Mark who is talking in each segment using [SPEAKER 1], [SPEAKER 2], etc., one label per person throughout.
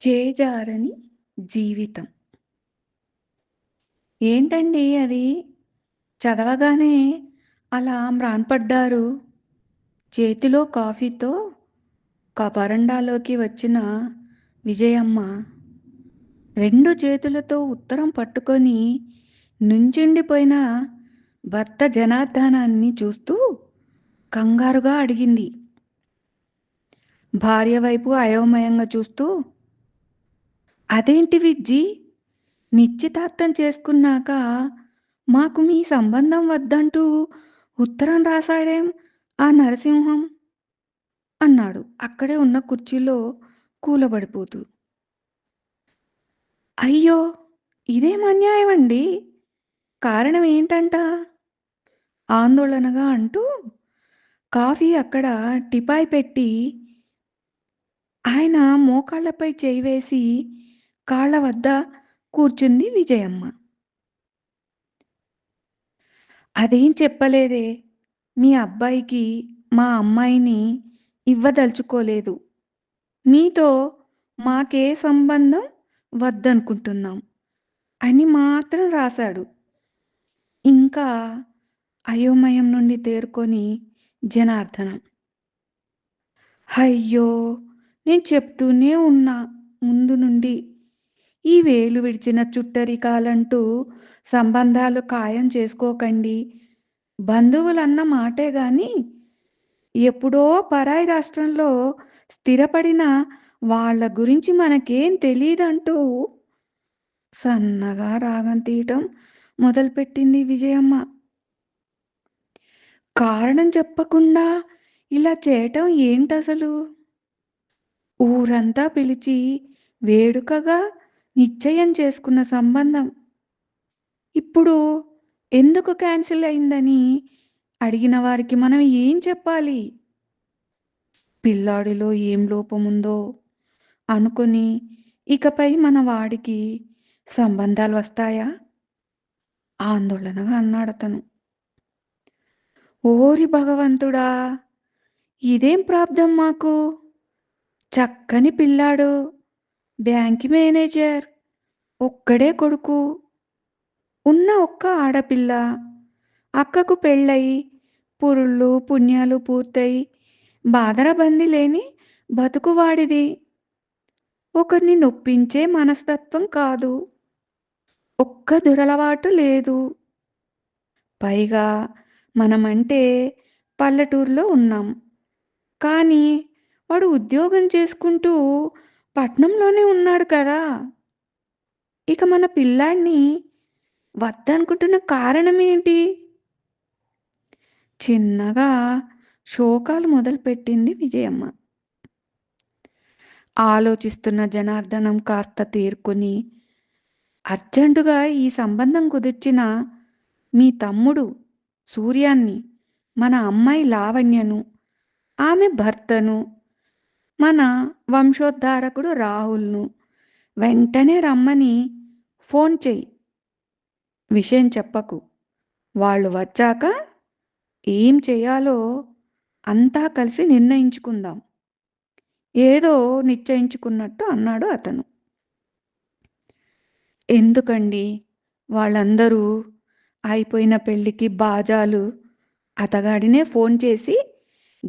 [SPEAKER 1] చేజారని జీవితం. ఏంటండి అది? చదవగానే అలా మ్రాన్పడ్డారు. చేతిలో కాఫీతో వరండాలోకి వచ్చిన విజయమ్మ 2 చేతులతో ఉత్తరం పట్టుకొని నుంచుండిపోయిన భర్త జనార్దనాన్ని చూస్తూ కంగారుగా అడిగింది. భార్య వైపు అయోమయంగా చూస్తూ, "అదేంటి విజ్జీ? నిశ్చితార్థం చేసుకున్నాక మాకు మీ సంబంధం వద్దంటూ ఉత్తరం రాసాడేం ఆ నరసింహం" అన్నాడు అక్కడే ఉన్న కుర్చీలో కూలబడిపోతూ. "అయ్యో! ఇదేం అన్యాయమండి. కారణం ఏంటంట?" ఆందోళనగా అంటూ కాఫీ అక్కడ టిపాయ్ పెట్టి ఆయన మోకాళ్ళపై చేయి వేసి కాళ్ళ వద్ద కూర్చుంది విజయమ్మ. "అదేం చెప్పలేదే. మీ అబ్బాయికి మా అమ్మాయిని ఇవ్వదలుచుకోలేదు. మీతో మాకే సంబంధం వద్దనుకుంటున్నాం" అని మాత్రం రాశాడు. ఇంకా అయోమయం నుండి తేరుకొని జనార్దనం, "అయ్యో! నేను చెప్తూనే ఉన్నా ముందు నుండి. ఈ వేలు విడిచిన చుట్టరికాలంటూ సంబంధాలు ఖాయం చేసుకోకండి. బంధువులన్న మాటే గాని, ఎప్పుడో పరాయి రాష్ట్రంలో స్థిరపడిన వాళ్ళ గురించి మనకేం తెలీదంటూ" సన్నగా రాగం తీయటం మొదలుపెట్టింది విజయమ్మ. కారణం చెప్పకుండా ఇలా చేయటం ఏంటసలు? ఊరంతా పిలిచి వేడుకగా నిశ్చయం చేసుకున్న సంబంధం ఇప్పుడు ఎందుకు క్యాన్సిల్ అయిందని అడిగిన వారికి మనం ఏం చెప్పాలి? పిల్లాడిలో ఏం లోపముందో అనుకుని ఇకపై మన వాడికి సంబంధాలు వస్తాయా? ఆందోళనగా అన్నాడతను. ఓరి భగవంతుడా! ఇదేం ప్రాప్తం మాకు? చక్కని పిల్లాడు, బ్యాంకి మేనేజర్, ఒక్కడే కొడుకు, ఉన్న ఒక్క ఆడపిల్ల, అక్కకు పెళ్ళయి, పురుళ్ళు, పుణ్యాలు పూర్తయి, బాదరబందీ లేని బతుకువాడిది. ఒకరిని నొప్పించే మనస్తత్వం కాదు. ఒక్క దురలవాటు లేదు. పైగా మనమంటే పల్లెటూరులో ఉన్నాం. కానీ వాడు ఉద్యోగం చేసుకుంటూ పట్నంలోనే ఉన్నాడు కదా! ఇక మన పిల్లాడిని వద్దనుకుంటున్న కారణమేంటి? చిన్నగా శోకాలు మొదలుపెట్టింది విజయమ్మ. ఆలోచిస్తున్న జనార్దనం కాస్త తేరుకొని, "అర్జెంటుగా ఈ సంబంధం కుదిర్చిన మీ తమ్ముడు సూర్యాన్ని, మన అమ్మాయి లావణ్యను, ఆమె భర్తను, మన వంశోద్ధారకుడు రాహుల్‌ను వెంటనే రమ్మని ఫోన్ చెయ్యి. విషయం చెప్పకు. వాళ్ళు వచ్చాక ఏం చేయాలో అంతా కలిసి నిర్ణయించుకుందాం" ఏదో నిశ్చయించుకున్నట్టు అన్నాడు అతను. "ఎందుకండి? వాళ్ళందరూ అయిపోయిన పెళ్ళికి బాజాలు" అతగాడినే ఫోన్ చేసి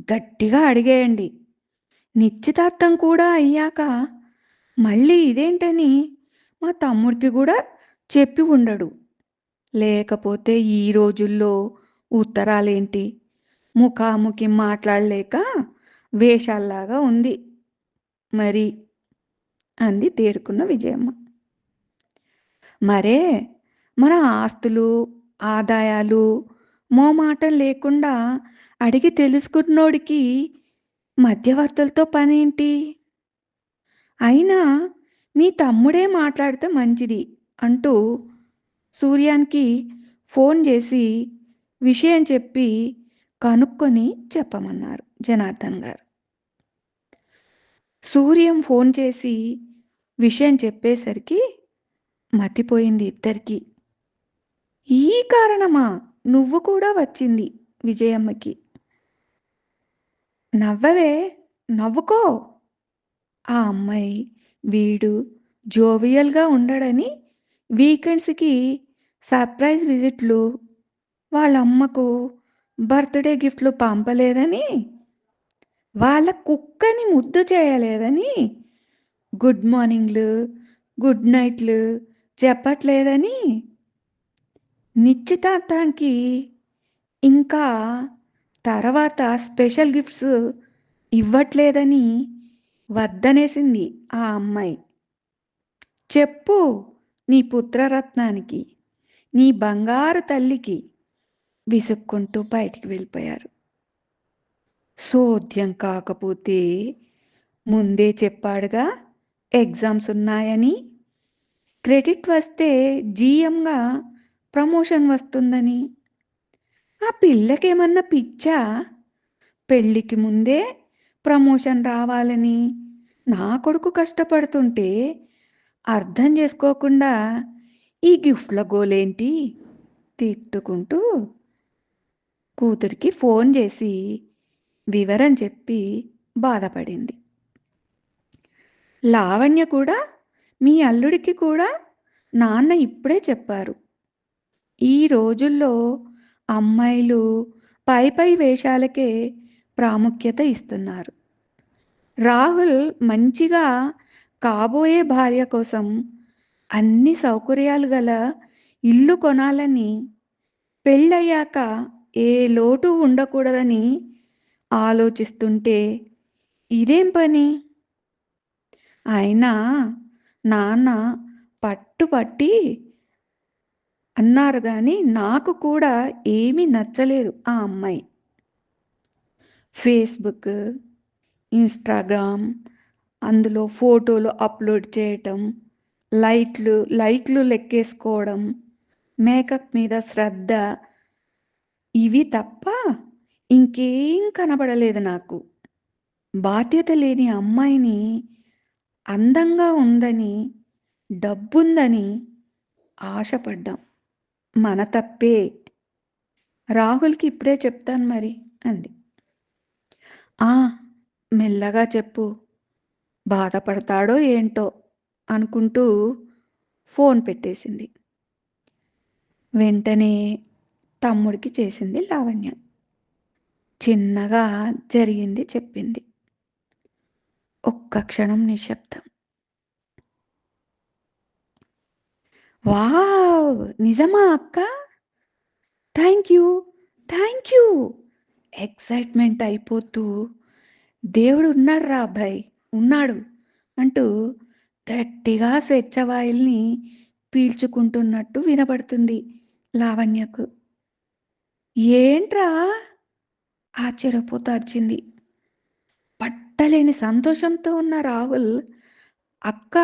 [SPEAKER 1] గట్టిగా అడిగేయండి. నిశ్చితార్థం కూడా అయ్యాక మళ్ళీ ఇదేంటని మా తమ్ముడికి కూడా చెప్పి ఉండడు. లేకపోతే ఈ రోజుల్లో ఉత్తరాలేంటి, ముఖాముఖి మాట్లాడలేక వేషాల్లాగా ఉంది మరి అంది తేరుకున్న విజయమ్మ. మరే మన ఆస్తులు, ఆదాయాలు మోమాటం లేకుండా అడిగి తెలుసుకున్నోడికి మధ్యవర్తులతో పనేంటి? అయినా మీ తమ్ముడే మాట్లాడితే మంచిది అంటూ సూర్యానికి ఫోన్ చేసి విషయం చెప్పి కనుక్కొని చెప్పమన్నారు జనార్దన్ గారు. సూర్యం ఫోన్ చేసి విషయం చెప్పేసరికి మతిపోయింది ఇద్దరికీ. ఈ కారణమా నువ్వు కూడా వచ్చింది విజయమ్మకి. నవ్వవే, నవ్వుకో. ఆ అమ్మాయి వీడు జోవియల్‌గా ఉండడని వీకెండ్స్‌కి సర్ప్రైజ్ విజిట్లు, వాళ్ళమ్మకు బర్త్‌డే గిఫ్ట్‌లు పంపలేదని, వాళ్ళ కుక్కని ముద్దు చేయలేదని, గుడ్ మార్నింగ్‌లు, గుడ్ నైట్‌లు చెప్పట్లేదని, నిశ్చితార్థానికి ఇంకా తర్వాత స్పెషల్ గిఫ్ట్స్ ఇవ్వట్లేదని వద్దనేసింది ఆ అమ్మాయి. చెప్పు నీ పుత్రరత్నానికి, నీ బంగారు తల్లికి విసుక్కుంటూ బయటికి వెళ్ళిపోయారు. సోధ్యం కాకపోతే ముందే చెప్పాడుగా ఎగ్జామ్స్ ఉన్నాయని, క్రెడిట్ వస్తే జీఎంగా ప్రమోషన్ వస్తుందని. ఆ పిల్లకేమన్నా పిచ్చా? పెళ్ళికి ముందే ప్రమోషన్ రావాలని నా కొడుకు కష్టపడుతుంటే అర్థం చేసుకోకుండా ఈ గిఫ్ట్‌ల గోలేంటి? తిట్టుకుంటూ కూతురికి ఫోన్ చేసి వివరం చెప్పి బాధపడింది. లావణ్య కూడా మీ అల్లుడికి కూడా నాన్న ఇప్పుడే చెప్పారు. ఈ రోజుల్లో అమ్మాయిలు పై పై వేషాలకే ప్రాముఖ్యత ఇస్తున్నారు. రాహుల్ మంచిగా కాబోయే భార్య కోసం అన్ని సౌకర్యాలు గల ఇల్లు కొనాలని, పెళ్ళయ్యాక ఏ లోటు ఉండకూడదని ఆలోచిస్తుంటే ఇదేం పని? అయినా నాన్న పట్టుపట్టి అన్నారు గాని నాకు కూడా ఏమీ నచ్చలేదు ఆ అమ్మాయి. ఫేస్‌బుక్, ఇన్‌స్టాగ్రామ్ అందులో ఫోటోలు అప్‌లోడ్ చేయటం, లైక్‌లు లెక్కేసుకోవడం, మేకప్ మీద శ్రద్ధ ఇవి తప్ప ఇంకేం కనబడలేదు నాకు. బాధ్యత లేని అమ్మాయిని అందంగా ఉందని, డబ్బుందని ఆశపడ్డాం. మన తప్పే. రాహుల్‌కి ఇప్పుడే చెప్తాను మరి అంది. ఆ! మెల్లగా చెప్పు. బాధపడతాడో ఏంటో అనుకుంటూ ఫోన్ పెట్టేసింది. వెంటనే తమ్ముడికి చేసింది లావణ్య. చిన్నగా జరిగింది చెప్పింది. ఒక్క క్షణం నిశ్శబ్దం. వావ్! నిజమా అక్క? Thank you. Thank you. Excitement అయిపోతూ దేవుడు ఉన్నాడురా అబ్బాయ్! ఉన్నాడు అంటూ గట్టిగా స్వేచ్ఛ వాయుల్ని పీల్చుకుంటున్నట్టు వినబడుతుంది లావణ్యకు. ఏంట్రా? ఆశ్చర్యపోతూ అరిచింది. పట్టలేని సంతోషంతో ఉన్న రాహుల్, అక్క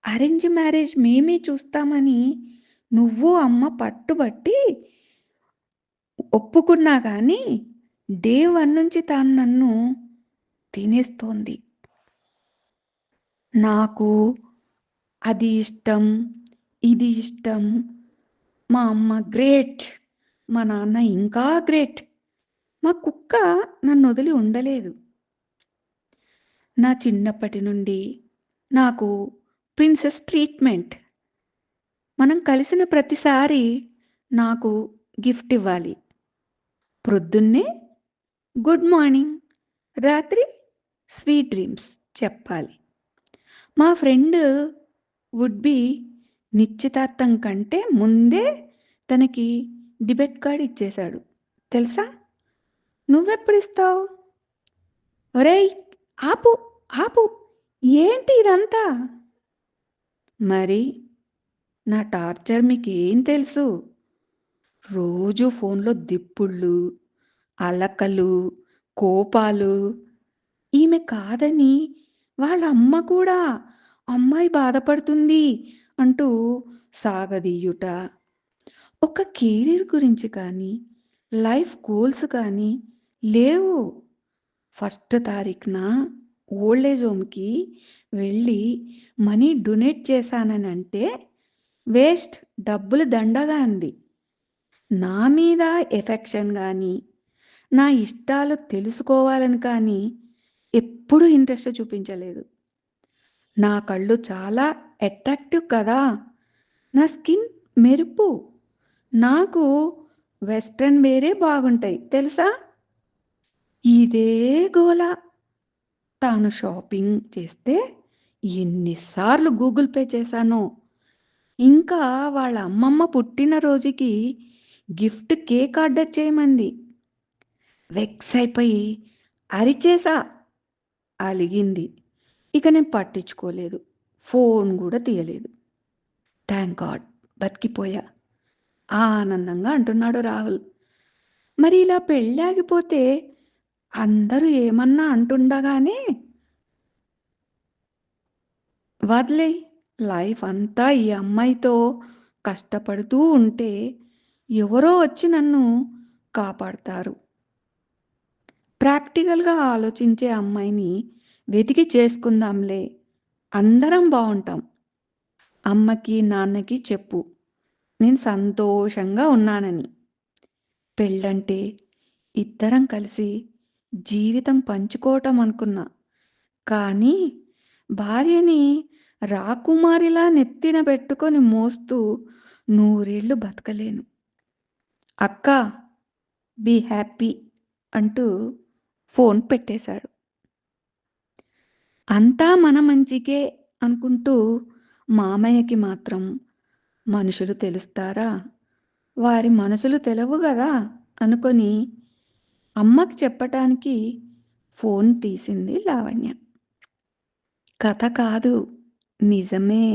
[SPEAKER 1] అరేంజ్ మ్యారేజ్ మేమే చూస్తామని నువ్వు అమ్మ పట్టుబట్టి ఒప్పుకున్నా గానీ డే 1 నుంచి తాను నన్ను తినేస్తోంది. నాకు అది ఇష్టం, ఇది ఇష్టం. మా అమ్మ గ్రేట్. మా నాన్న ఇంకా గ్రేట్. మా కుక్క నన్నొదిలి ఉండలేదు. నా చిన్నప్పటి నుండి నాకు ప్రిన్సెస్ ట్రీట్మెంట్. మనం కలిసిన ప్రతిసారి నాకు గిఫ్ట్ ఇవ్వాలి. ప్రొద్దున్నే గుడ్ మార్నింగ్, రాత్రి స్వీట్ డ్రీమ్స్ చెప్పాలి. మా ఫ్రెండ్ వుడ్ బీ నిశ్చితార్థం కంటే ముందే తనకి డెబిట్ కార్డ్ ఇచ్చేశాడు. తెలుసా? నువ్వెప్పుడిస్తావు? ఒరేయ్! ఆపు! ఆపు! ఏంటి ఇదంతా? మరి నా టార్చర్ మీకేం తెలుసు? రోజూ ఫోన్‌లో దిప్పుళ్ళు, అలకలు, కోపాలు. ఈమె కాదని వాళ్ళ అమ్మ కూడా అమ్మాయి బాధపడుతుంది అంటూ సాగదీయుట. ఒక కెరీర్ గురించి కానీ, లైఫ్ గోల్స్ కానీ లేవు. ఫస్ట్ తారీఖున ఓల్డ్ ఏజ్ హోమ్‌కి వెళ్ళి మనీ డొనేట్ చేశాననంటే వేస్ట్, డబ్బులు దండగా అంది. నా మీద ఎఫెక్షన్ గానీ, నా ఇష్టాలు తెలుసుకోవాలని కానీ ఎప్పుడూ ఇంట్రెస్ట్ చూపించలేదు. నా కళ్ళు చాలా అట్రాక్టివ్ కదా! నా స్కిన్ మెరుపు. నాకు వెస్ట్రన్ వేరే బాగుంటాయి తెలుసా? ఇదే గోల. తాను షాపింగ్ చేస్తే ఎన్నిసార్లు గూగుల్ పే చేశానో. ఇంకా వాళ్ళ అమ్మమ్మ పుట్టినరోజుకి గిఫ్ట్ కేక్ ఆర్డర్ చేయమంది. వెక్స్ అయిపోయి అరిచేసా. అలిగింది. ఇక నేను పట్టించుకోలేదు. ఫోన్ గూడా తీయలేదు. థాంక్ గాడ్ బతికిపోయా ఆనందంగా అంటున్నాడు రాహుల్. మరి ఇలా పెళ్ళాగిపోతే అందరూ ఏమన్నా అంటుండగానే వదిలేయ్. లైఫ్ అంతా ఈ అమ్మాయితో కష్టపడుతూ ఉంటే ఎవరో వచ్చి నన్ను కాపాడతారు. ప్రాక్టికల్‌గా ఆలోచించే అమ్మాయిని వెతికి చేసుకుందాంలే. అందరం బావుంటాం. అమ్మకి, నాన్నకి చెప్పు. నేను సంతోషంగా ఉన్నానని. పెళ్ళంటే ఇద్దరం కలిసి జీవితం పంచుకోవటం అనుకున్నా. కానీ భార్యని రాకుమారిలా నెత్తిన పెట్టుకొని మోస్తూ నూరేళ్లు బతకలేను. అక్కా! బీ హ్యాపీ అంటూ ఫోన్ పెట్టేశాడు. అంతా మన మంచికే అనుకుంటూ మామయ్యకి మాత్రం మనుషులు తెలుస్తారా? వారి మనసులు తెలవు గదా! అనుకొని అమ్మకి చెప్పటానికి ఫోన్ తీసింది లావణ్య. కథ కాదు నిజమే.